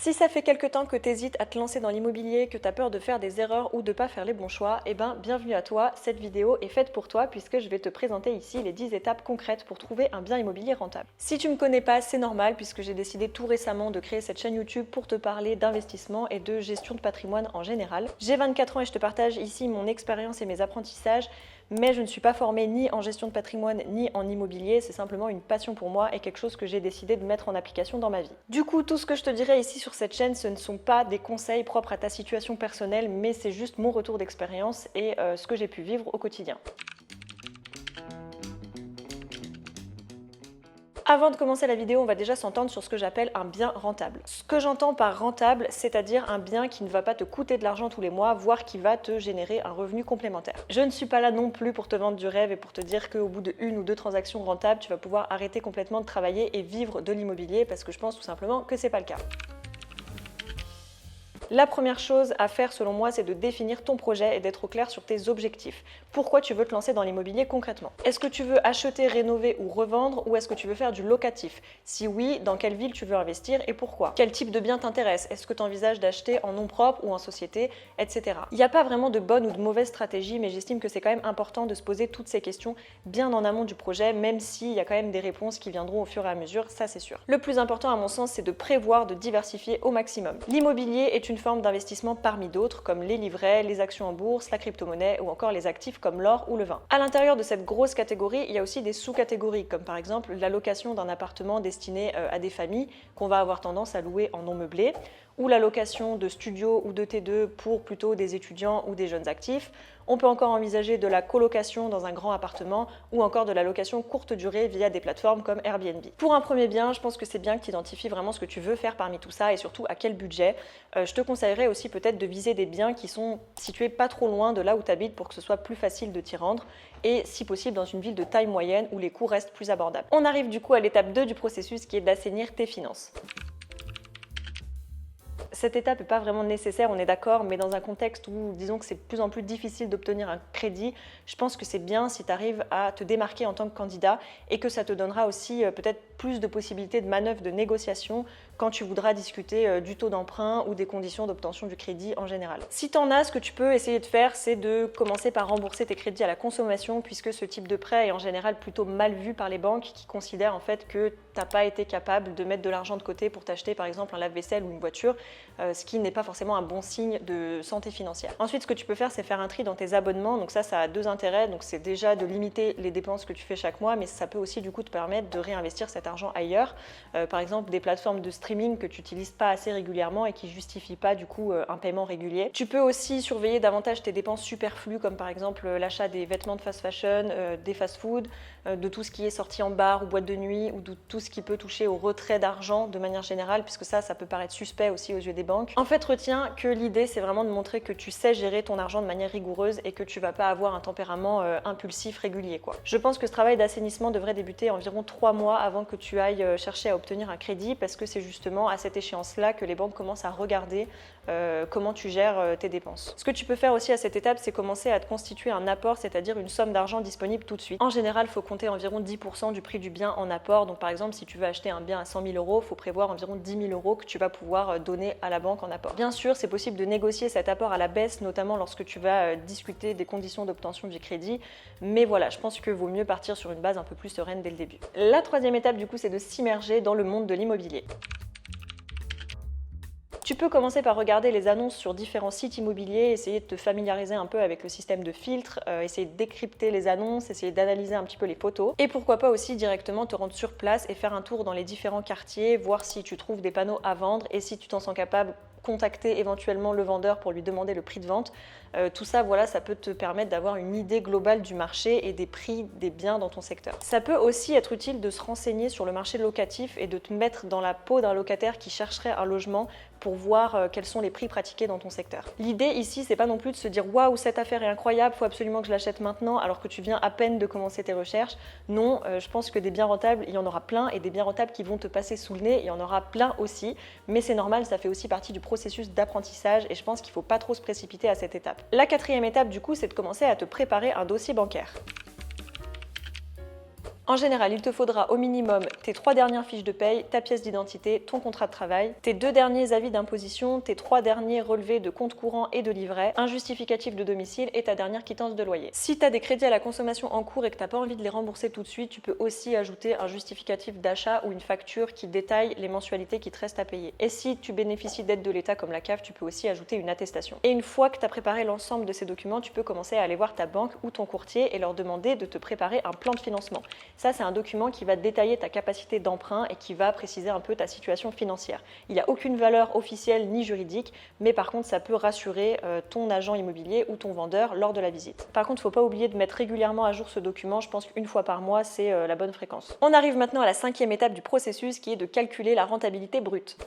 Si ça fait quelque temps que tu hésites à te lancer dans l'immobilier, que tu as peur de faire des erreurs ou de pas faire les bons choix, eh ben bienvenue à toi, cette vidéo est faite pour toi puisque je vais te présenter ici les 10 étapes concrètes pour trouver un bien immobilier rentable. Si tu me connais pas, c'est normal puisque j'ai décidé tout récemment de créer cette chaîne YouTube pour te parler d'investissement et de gestion de patrimoine en général. J'ai 24 ans et je te partage ici mon expérience et mes apprentissages, mais je ne suis pas formée ni en gestion de patrimoine ni en immobilier, c'est simplement une passion pour moi et quelque chose que j'ai décidé de mettre en application dans ma vie. Du coup, tout ce que je te dirai ici sur cette chaîne, ce ne sont pas des conseils propres à ta situation personnelle, mais c'est juste mon retour d'expérience et ce que j'ai pu vivre au quotidien. Avant de commencer la vidéo, on va déjà s'entendre sur ce que j'appelle un bien rentable. Ce que j'entends par rentable, c'est-à-dire un bien qui ne va pas te coûter de l'argent tous les mois, voire qui va te générer un revenu complémentaire. Je ne suis pas là non plus pour te vendre du rêve et pour te dire qu'au bout de une ou deux transactions rentables, tu vas pouvoir arrêter complètement de travailler et vivre de l'immobilier, parce que je pense tout simplement que c'est pas le cas. La première chose à faire selon moi, c'est de définir ton projet et d'être au clair sur tes objectifs. Pourquoi tu veux te lancer dans l'immobilier concrètement? Est-ce que tu veux acheter, rénover ou revendre, ou est-ce que tu veux faire du locatif? Si oui, dans quelle ville tu veux investir et pourquoi? Quel type de bien t'intéresse? Est-ce que tu envisages d'acheter en nom propre ou en société, etc. Il n'y a pas vraiment de bonne ou de mauvaise stratégie, mais j'estime que c'est quand même important de se poser toutes ces questions bien en amont du projet, même s'il y a quand même des réponses qui viendront au fur et à mesure, ça c'est sûr. Le plus important à mon sens, c'est de prévoir, de diversifier au maximum. L'immobilier est une forme d'investissement parmi d'autres, comme les livrets, les actions en bourse, la crypto-monnaie ou encore les actifs comme l'or ou le vin. À l'intérieur de cette grosse catégorie, il y a aussi des sous-catégories, comme par exemple la location d'un appartement destiné à des familles qu'on va avoir tendance à louer en non meublé, ou la location de studios ou de T2 pour plutôt des étudiants ou des jeunes actifs. On peut encore envisager de la colocation dans un grand appartement ou encore de la location courte durée via des plateformes comme Airbnb. Pour un premier bien, je pense que c'est bien que tu identifies vraiment ce que tu veux faire parmi tout ça et surtout à quel budget. Je te conseillerais aussi peut-être de viser des biens qui sont situés pas trop loin de là où tu habites pour que ce soit plus facile de t'y rendre et si possible dans une ville de taille moyenne où les coûts restent plus abordables. On arrive du coup à l'étape 2 du processus qui est d'assainir tes finances. Cette étape n'est pas vraiment nécessaire, on est d'accord, mais dans un contexte où, disons que c'est de plus en plus difficile d'obtenir un crédit, je pense que c'est bien si tu arrives à te démarquer en tant que candidat et que ça te donnera aussi peut-être plus de possibilités de manœuvre, de négociation quand tu voudras discuter du taux d'emprunt ou des conditions d'obtention du crédit en général. Si tu en as, ce que tu peux essayer de faire, c'est de commencer par rembourser tes crédits à la consommation puisque ce type de prêt est en général plutôt mal vu par les banques qui considèrent en fait que tu n'as pas été capable de mettre de l'argent de côté pour t'acheter par exemple un lave-vaisselle ou une voiture, ce qui n'est pas forcément un bon signe de santé financière. Ensuite, ce que tu peux faire, c'est faire un tri dans tes abonnements. Donc ça a deux intérêts. Donc c'est déjà de limiter les dépenses que tu fais chaque mois, mais ça peut aussi du coup te permettre de réinvestir cet argent ailleurs. Par exemple, des plateformes de streaming que tu n'utilises pas assez régulièrement et qui justifient pas du coup un paiement régulier. Tu peux aussi surveiller davantage tes dépenses superflues, comme par exemple l'achat des vêtements de fast fashion, des fast-food, de tout ce qui est sorti en bar ou boîte de nuit, ou de tout ce qui peut toucher au retrait d'argent de manière générale, puisque ça peut paraître suspect aussi aux yeux des banques. En fait, retiens que l'idée, c'est vraiment de montrer que tu sais gérer ton argent de manière rigoureuse et que tu vas pas avoir un tempérament impulsif régulier, quoi. Je pense que ce travail d'assainissement devrait débuter environ 3 mois avant que tu ailles chercher à obtenir un crédit, parce que c'est justement à cette échéance-là que les banques commencent à regarder comment tu gères tes dépenses. Ce que tu peux faire aussi à cette étape, c'est commencer à te constituer un apport, c'est-à-dire une somme d'argent disponible tout de suite. En général, il faut compter environ 10% du prix du bien en apport. Donc par exemple, si tu veux acheter un bien à 100 000 €, il faut prévoir environ 10 000 € que tu vas pouvoir donner à la banque en apport. Bien sûr, c'est possible de négocier cet apport à la baisse, notamment lorsque tu vas discuter des conditions d'obtention du crédit. Mais voilà, je pense qu'il vaut mieux partir sur une base un peu plus sereine dès le début. La troisième étape, du coup, c'est de s'immerger dans le monde de l'immobilier. Tu peux commencer par regarder les annonces sur différents sites immobiliers, essayer de te familiariser un peu avec le système de filtre, essayer de décrypter les annonces, essayer d'analyser un petit peu les photos. Et pourquoi pas aussi directement te rendre sur place et faire un tour dans les différents quartiers, voir si tu trouves des panneaux à vendre et si tu t'en sens capable, contacter éventuellement le vendeur pour lui demander le prix de vente. Tout ça, voilà, ça peut te permettre d'avoir une idée globale du marché et des prix des biens dans ton secteur. Ça peut aussi être utile de se renseigner sur le marché locatif et de te mettre dans la peau d'un locataire qui chercherait un logement pour voir quels sont les prix pratiqués dans ton secteur. L'idée ici, c'est pas non plus de se dire « Waouh, cette affaire est incroyable, faut absolument que je l'achète maintenant » alors que tu viens à peine de commencer tes recherches. Non, je pense que des biens rentables, il y en aura plein et des biens rentables qui vont te passer sous le nez, il y en aura plein aussi. Mais c'est normal, ça fait aussi partie du processus d'apprentissage et je pense qu'il faut pas trop se précipiter à cette étape. La quatrième étape, du coup, c'est de commencer à te préparer un dossier bancaire. En général, il te faudra au minimum tes 3 dernières fiches de paye, ta pièce d'identité, ton contrat de travail, tes 2 derniers avis d'imposition, tes 3 derniers relevés de compte courant et de livret, un justificatif de domicile et ta dernière quittance de loyer. Si tu as des crédits à la consommation en cours et que tu n'as pas envie de les rembourser tout de suite, tu peux aussi ajouter un justificatif d'achat ou une facture qui détaille les mensualités qui te restent à payer. Et si tu bénéficies d'aide de l'État comme la CAF, tu peux aussi ajouter une attestation. Et une fois que tu as préparé l'ensemble de ces documents, tu peux commencer à aller voir ta banque ou ton courtier et leur demander de te préparer un plan de financement. Ça, c'est un document qui va détailler ta capacité d'emprunt et qui va préciser un peu ta situation financière. Il n'y a aucune valeur officielle ni juridique, mais par contre, ça peut rassurer ton agent immobilier ou ton vendeur lors de la visite. Par contre, il ne faut pas oublier de mettre régulièrement à jour ce document. Je pense qu'une fois par mois, c'est la bonne fréquence. On arrive maintenant à la 5e étape du processus qui est de calculer la rentabilité brute.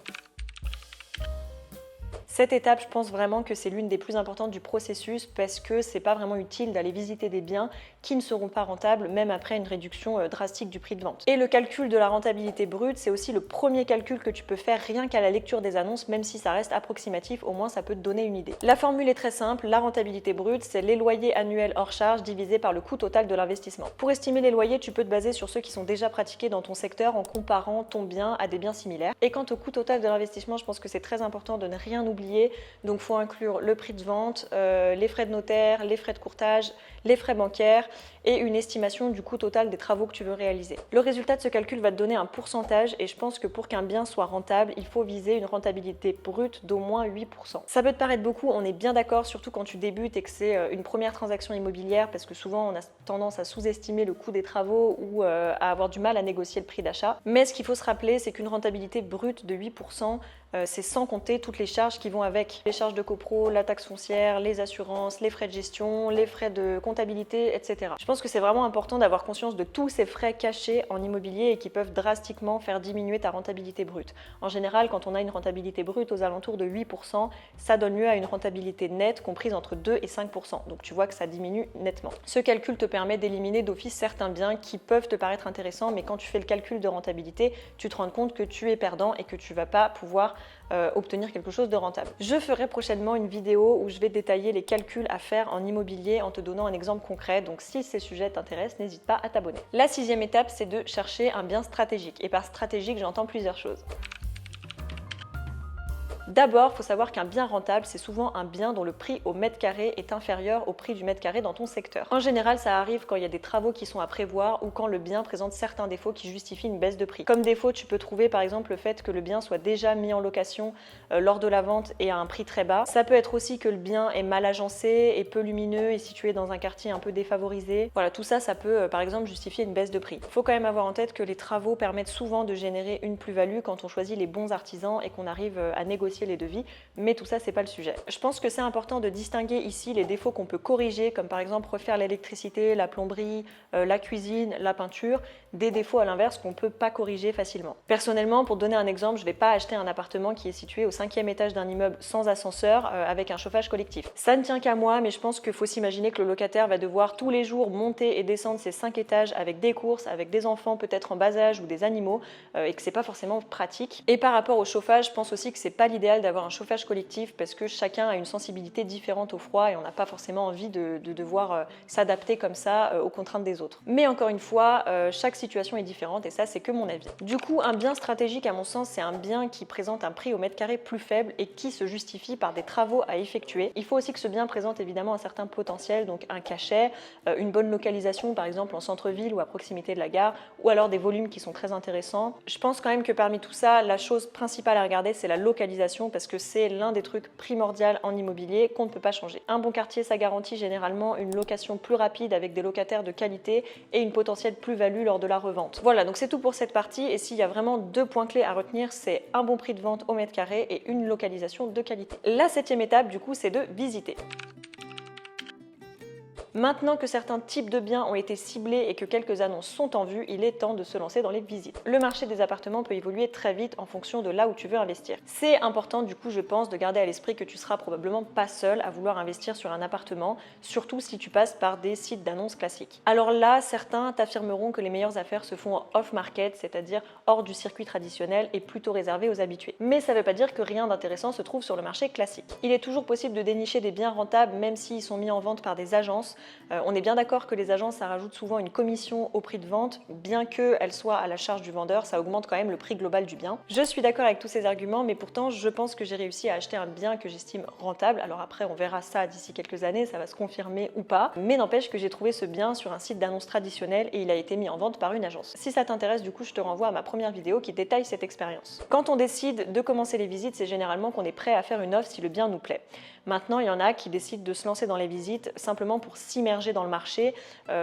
Cette étape, je pense vraiment que c'est l'une des plus importantes du processus parce que c'est pas vraiment utile d'aller visiter des biens qui ne seront pas rentables même après une réduction drastique du prix de vente. Et le calcul de la rentabilité brute, c'est aussi le premier calcul que tu peux faire rien qu'à la lecture des annonces, même si ça reste approximatif, au moins ça peut te donner une idée. La formule est très simple, la rentabilité brute, c'est les loyers annuels hors charge divisé par le coût total de l'investissement. Pour estimer les loyers, tu peux te baser sur ceux qui sont déjà pratiqués dans ton secteur en comparant ton bien à des biens similaires. Et quant au coût total de l'investissement, je pense que c'est très important de ne rien oublier. Donc il faut inclure le prix de vente, les frais de notaire, les frais de courtage, les frais bancaires et une estimation du coût total des travaux que tu veux réaliser. Le résultat de ce calcul va te donner un pourcentage et je pense que pour qu'un bien soit rentable, il faut viser une rentabilité brute d'au moins 8%. Ça peut te paraître beaucoup, on est bien d'accord, surtout quand tu débutes et que c'est une première transaction immobilière parce que souvent on a tendance à sous-estimer le coût des travaux ou à avoir du mal à négocier le prix d'achat. Mais ce qu'il faut se rappeler, c'est qu'une rentabilité brute de 8%, c'est sans compter toutes les charges qui vont avec. Les charges de copro, la taxe foncière, les assurances, les frais de gestion, les frais de comptabilité, etc. Je pense que c'est vraiment important d'avoir conscience de tous ces frais cachés en immobilier et qui peuvent drastiquement faire diminuer ta rentabilité brute. En général, quand on a une rentabilité brute aux alentours de 8%, ça donne lieu à une rentabilité nette comprise entre 2 et 5%. Donc tu vois que ça diminue nettement. Ce calcul te permet d'éliminer d'office certains biens qui peuvent te paraître intéressants, mais quand tu fais le calcul de rentabilité, tu te rends compte que tu es perdant et que tu ne vas pas pouvoir obtenir quelque chose de rentable. Je ferai prochainement une vidéo où je vais détailler les calculs à faire en immobilier en te donnant un exemple concret, donc si ces sujets t'intéressent, n'hésite pas à t'abonner. La 6e étape, c'est de chercher un bien stratégique, et par stratégique, j'entends plusieurs choses. D'abord, il faut savoir qu'un bien rentable, c'est souvent un bien dont le prix au mètre carré est inférieur au prix du mètre carré dans ton secteur. En général, ça arrive quand il y a des travaux qui sont à prévoir ou quand le bien présente certains défauts qui justifient une baisse de prix. Comme défaut, tu peux trouver par exemple le fait que le bien soit déjà mis en location lors de la vente et à un prix très bas. Ça peut être aussi que le bien est mal agencé et peu lumineux et situé dans un quartier un peu défavorisé. Voilà, tout ça, ça peut par exemple justifier une baisse de prix. Il faut quand même avoir en tête que les travaux permettent souvent de générer une plus-value quand on choisit les bons artisans et qu'on arrive à négocier les devis, mais tout ça c'est pas le sujet. Je pense que c'est important de distinguer ici les défauts qu'on peut corriger, comme par exemple refaire l'électricité, la plomberie, la cuisine, la peinture, des défauts à l'inverse qu'on peut pas corriger facilement. Personnellement, pour donner un exemple, je vais pas acheter un appartement qui est situé au 5e étage d'un immeuble sans ascenseur avec un chauffage collectif. Ça ne tient qu'à moi, mais je pense qu'il faut s'imaginer que le locataire va devoir tous les jours monter et descendre ces 5 étages avec des courses, avec des enfants peut-être en bas âge ou des animaux et que c'est pas forcément pratique. Et par rapport au chauffage, je pense aussi que c'est pas l'idéal d'avoir un chauffage collectif parce que chacun a une sensibilité différente au froid et on n'a pas forcément envie de devoir s'adapter comme ça aux contraintes des autres. Mais encore une fois, chaque situation est différente et ça c'est que mon avis. Du coup, un bien stratégique à mon sens, c'est un bien qui présente un prix au mètre carré plus faible et qui se justifie par des travaux à effectuer. Il faut aussi que ce bien présente évidemment un certain potentiel, donc un cachet, une bonne localisation par exemple en centre-ville ou à proximité de la gare, ou alors des volumes qui sont très intéressants. Je pense quand même que parmi tout ça, la chose principale à regarder c'est la localisation parce que c'est l'un des trucs primordiaux en immobilier qu'on ne peut pas changer. Un bon quartier, ça garantit généralement une location plus rapide avec des locataires de qualité et une potentielle plus-value lors de la revente. Voilà, donc c'est tout pour cette partie et s'il y a vraiment 2 points clés à retenir, c'est un bon prix de vente au mètre carré et une localisation de qualité. La 7e étape, du coup, c'est de visiter. Maintenant que certains types de biens ont été ciblés et que quelques annonces sont en vue, il est temps de se lancer dans les visites. Le marché des appartements peut évoluer très vite en fonction de là où tu veux investir. C'est important du coup je pense de garder à l'esprit que tu seras probablement pas seul à vouloir investir sur un appartement, surtout si tu passes par des sites d'annonces classiques. Alors là, certains t'affirmeront que les meilleures affaires se font en off-market, c'est-à-dire hors du circuit traditionnel et plutôt réservé aux habitués. Mais ça ne veut pas dire que rien d'intéressant se trouve sur le marché classique. Il est toujours possible de dénicher des biens rentables même s'ils sont mis en vente par des agences. On est bien d'accord que les agences, ça rajoute souvent une commission au prix de vente, bien qu'elle soit à la charge du vendeur, ça augmente quand même le prix global du bien. Je suis d'accord avec tous ces arguments, mais pourtant je pense que j'ai réussi à acheter un bien que j'estime rentable. Alors après, on verra ça d'ici quelques années, ça va se confirmer ou pas, mais n'empêche que j'ai trouvé ce bien sur un site d'annonce traditionnel et il a été mis en vente par une agence. Si ça t'intéresse, du coup, je te renvoie à ma première vidéo qui détaille cette expérience. Quand on décide de commencer les visites, c'est généralement qu'on est prêt à faire une offre si le bien nous plaît. Maintenant, il y en a qui décident de se lancer dans les visites simplement pour s'immerger dans le marché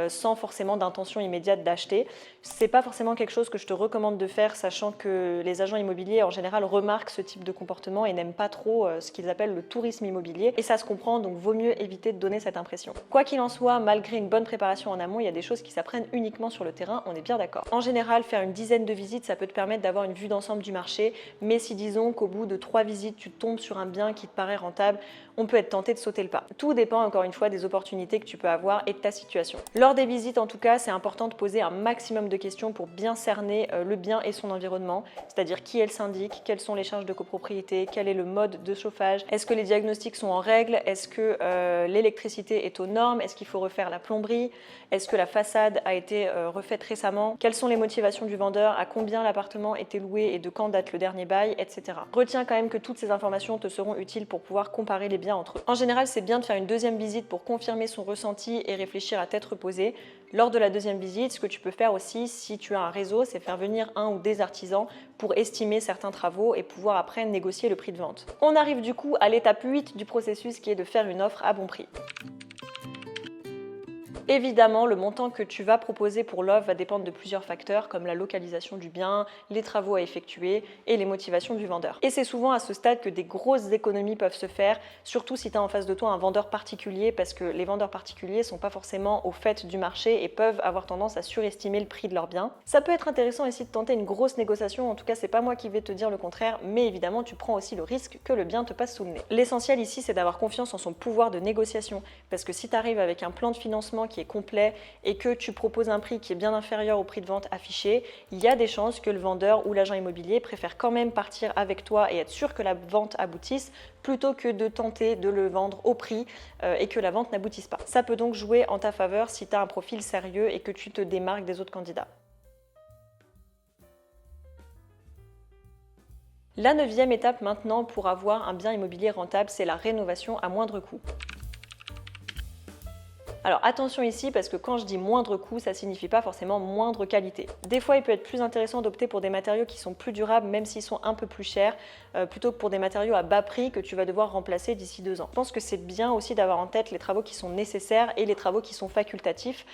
sans forcément d'intention immédiate d'acheter. C'est pas forcément quelque chose que je te recommande de faire, sachant que les agents immobiliers en général remarquent ce type de comportement et n'aiment pas trop ce qu'ils appellent le tourisme immobilier. Et ça se comprend, donc vaut mieux éviter de donner cette impression. Quoi qu'il en soit, malgré une bonne préparation en amont, il y a des choses qui s'apprennent uniquement sur le terrain, on est bien d'accord. En général, faire une dizaine de visites, ça peut te permettre d'avoir une vue d'ensemble du marché, mais si disons qu'au bout de 3 visites, tu tombes sur un bien qui te paraît rentable, on peut être tenté de sauter le pas. Tout dépend encore une fois des opportunités que tu peux avoir et de ta situation. Lors des visites, en tout cas, c'est important de poser un maximum de questions pour bien cerner le bien et son environnement, c'est-à-dire qui est le syndic, quelles sont les charges de copropriété, quel est le mode de chauffage, est-ce que les diagnostics sont en règle, est-ce que l'électricité est aux normes, est-ce qu'il faut refaire la plomberie, est-ce que la façade a été refaite récemment, quelles sont les motivations du vendeur, à combien l'appartement était loué et de quand date le dernier bail, etc. Retiens quand même que toutes ces informations te seront utiles pour pouvoir comparer les biens entre eux. En général, c'est bien de faire une deuxième visite pour confirmer son ressenti et réfléchir à tête reposée. Lors de la deuxième visite, ce que tu peux faire aussi, si tu as un réseau, c'est faire venir un ou des artisans pour estimer certains travaux et pouvoir après négocier le prix de vente. On arrive du coup à l'étape 8 du processus qui est de faire une offre à bon prix. Évidemment, le montant que tu vas proposer pour l'offre va dépendre de plusieurs facteurs comme la localisation du bien, les travaux à effectuer et les motivations du vendeur. Et c'est souvent à ce stade que des grosses économies peuvent se faire, surtout si tu as en face de toi un vendeur particulier, parce que les vendeurs particuliers ne sont pas forcément au fait du marché et peuvent avoir tendance à surestimer le prix de leurs biens. Ça peut être intéressant ici de tenter une grosse négociation, en tout cas c'est pas moi qui vais te dire le contraire, mais évidemment tu prends aussi le risque que le bien te passe sous le nez. L'essentiel ici c'est d'avoir confiance en son pouvoir de négociation, parce que si tu arrives avec un plan de financement qui est complet et que tu proposes un prix qui est bien inférieur au prix de vente affiché, il y a des chances que le vendeur ou l'agent immobilier préfère quand même partir avec toi et être sûr que la vente aboutisse plutôt que de tenter de le vendre au prix et que la vente n'aboutisse pas. Ça peut donc jouer en ta faveur si tu as un profil sérieux et que tu te démarques des autres candidats. La 9e étape maintenant pour avoir un bien immobilier rentable, c'est la rénovation à moindre coût. Alors attention ici parce que quand je dis moindre coût, ça signifie pas forcément moindre qualité. Des fois, il peut être plus intéressant d'opter pour des matériaux qui sont plus durables même s'ils sont un peu plus chers, plutôt que pour des matériaux à bas prix que tu vas devoir remplacer d'ici 2 ans. Je pense que c'est bien aussi d'avoir en tête les travaux qui sont nécessaires et les travaux qui sont facultatifs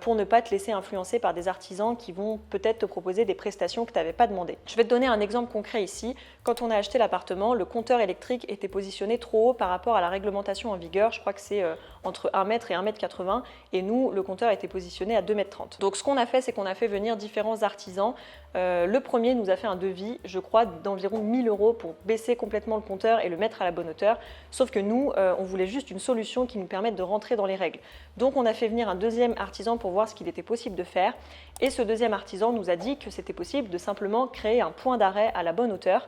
pour ne pas te laisser influencer par des artisans qui vont peut-être te proposer des prestations que tu n'avais pas demandées. Je vais te donner un exemple concret ici. Quand on a acheté l'appartement, le compteur électrique était positionné trop haut par rapport à la réglementation en vigueur. Je crois que c'est entre 1 mètre et 1,80 m et nous, le compteur était positionné à 2,30 m. Donc ce qu'on a fait, c'est qu'on a fait venir différents artisans. Le premier nous a fait un devis, je crois, d'environ 1 000 € pour baisser complètement le compteur et le mettre à la bonne hauteur. Sauf que nous, on voulait juste une solution qui nous permette de rentrer dans les règles. Donc on a fait venir un deuxième artisan pour voir ce qu'il était possible de faire. Et ce deuxième artisan nous a dit que c'était possible de simplement créer un point d'arrêt à la bonne hauteur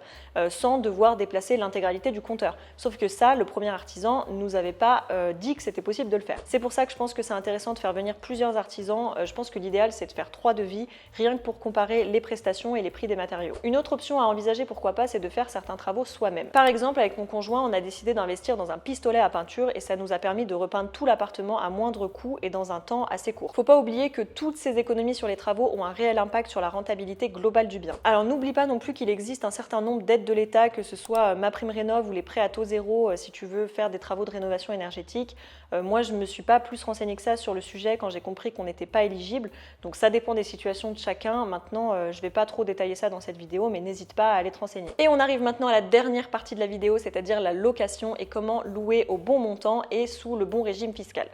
sans devoir déplacer l'intégralité du compteur. Sauf que ça, le premier artisan ne nous avait pas dit que c'était possible de le faire. C'est pour ça que je pense que c'est intéressant de faire venir plusieurs artisans. Je pense que l'idéal, c'est de faire 3 devis, rien que pour comparer les prestations et les prix des matériaux. Une autre option à envisager, pourquoi pas, c'est de faire certains travaux soi-même. Par exemple, avec mon conjoint, on a décidé d'investir dans un pistolet à peinture et ça nous a permis de repeindre tout l'appartement à moindre coût et dans un temps assez court. Faut pas oublier que toutes ces économies sur les travaux ont un réel impact sur la rentabilité globale du bien. Alors n'oublie pas non plus qu'il existe un certain nombre d'aides de l'État, que ce soit MaPrimeRénov' ou les prêts à taux zéro si tu veux faire des travaux de rénovation énergétique. Moi, je ne me suis pas plus renseignée que ça sur le sujet quand j'ai compris qu'on n'était pas éligible. Donc ça dépend des situations de chacun. Maintenant, je ne vais pas trop détailler ça dans cette vidéo, mais n'hésite pas à aller te renseigner. Et on arrive maintenant à la dernière partie de la vidéo, c'est-à-dire la location et comment louer au bon montant et sous le bon régime fiscal.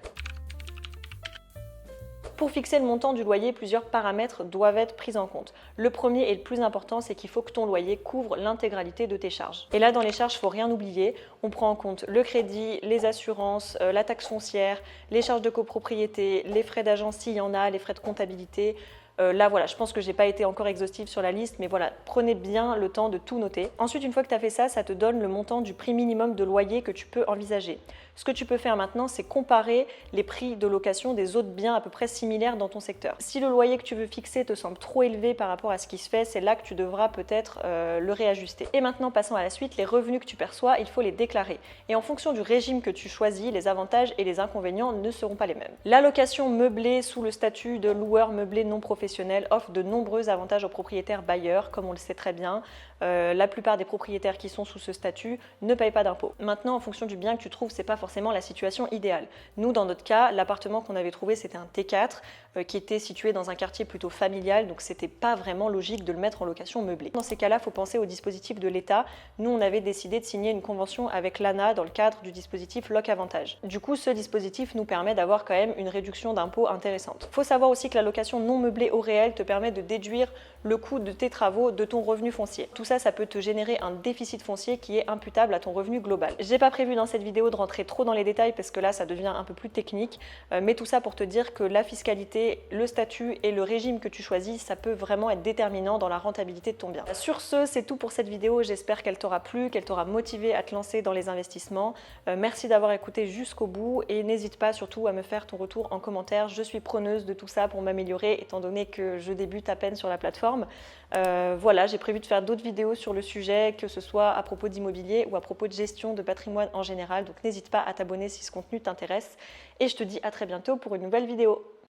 Pour fixer le montant du loyer, plusieurs paramètres doivent être pris en compte. Le premier et le plus important, c'est qu'il faut que ton loyer couvre l'intégralité de tes charges. Et là, dans les charges, il ne faut rien oublier. On prend en compte le crédit, les assurances, la taxe foncière, les charges de copropriété, les frais d'agence s'il y en a, les frais de comptabilité. Là, voilà, je pense que je n'ai pas été encore exhaustive sur la liste, mais voilà, prenez bien le temps de tout noter. Ensuite, une fois que tu as fait ça, ça te donne le montant du prix minimum de loyer que tu peux envisager. Ce que tu peux faire maintenant, c'est comparer les prix de location des autres biens à peu près similaires dans ton secteur. Si le loyer que tu veux fixer te semble trop élevé par rapport à ce qui se fait, c'est là que tu devras peut-être le réajuster. Et maintenant, passons à la suite. Les revenus que tu perçois, il faut les déclarer. Et en fonction du régime que tu choisis, les avantages et les inconvénients ne seront pas les mêmes. La location meublée sous le statut de loueur meublé non professionnel offre de nombreux avantages aux propriétaires bailleurs, comme on le sait très bien. La plupart des propriétaires qui sont sous ce statut ne payent pas d'impôts. Maintenant, en fonction du bien que tu trouves, c'est pas forcément la situation idéale. Nous, dans notre cas, l'appartement qu'on avait trouvé, c'était un T4 qui était situé dans un quartier plutôt familial, donc c'était pas vraiment logique de le mettre en location meublée. Dans ces cas-là, il faut penser au dispositif de l'État. Nous, on avait décidé de signer une convention avec l'ANA dans le cadre du dispositif Loc Avantage. Du coup, ce dispositif nous permet d'avoir quand même une réduction d'impôts intéressante. Il faut savoir aussi que la location non meublée au réel te permet de déduire le coût de tes travaux de ton revenu foncier. Tout ça, ça peut te générer un déficit foncier qui est imputable à ton revenu global. J'ai pas prévu dans cette vidéo de rentrer trop dans les détails parce que là, ça devient un peu plus technique, mais tout ça pour te dire que la fiscalité, le statut et le régime que tu choisis, ça peut vraiment être déterminant dans la rentabilité de ton bien. Sur ce, c'est tout pour cette vidéo. J'espère qu'elle t'aura plu, qu'elle t'aura motivé à te lancer dans les investissements. Merci d'avoir écouté jusqu'au bout et n'hésite pas surtout à me faire ton retour en commentaire. Je suis preneuse de tout ça pour m'améliorer étant donné que je débute à peine sur la plateforme. Voilà, j'ai prévu de faire d'autres vidéos sur le sujet, que ce soit à propos d'immobilier ou à propos de gestion de patrimoine en général. Donc n'hésite pas à t'abonner si ce contenu t'intéresse. Et je te dis à très bientôt pour une nouvelle vidéo.